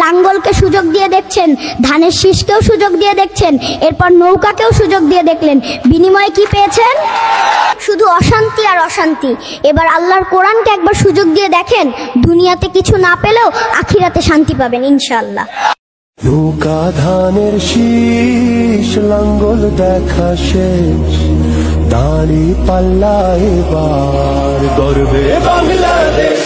লাঙ্গলকে সুযোগ দিয়ে দেখছেন, ধানের শীষকেও সুযোগ দিয়ে দেখছেন, এরপর নৌকাকেও সুযোগ দিয়ে দেখলেন, বিনিময়ে কি পেয়েছেন? শুধু অশান্তি আর অশান্তি। এবার আল্লাহর কোরআনকে একবার সুযোগ দিয়ে দেখেন, দুনিয়াতে কিছু না পেলেও আখিরাতে শান্তি পাবেন ইনশাআল্লাহ। নৌকা ধানের শীষ, লাঙ্গল দেখা শেষ, দাড়ি পাল্লা এবার গর্বে বাংলাদেশ।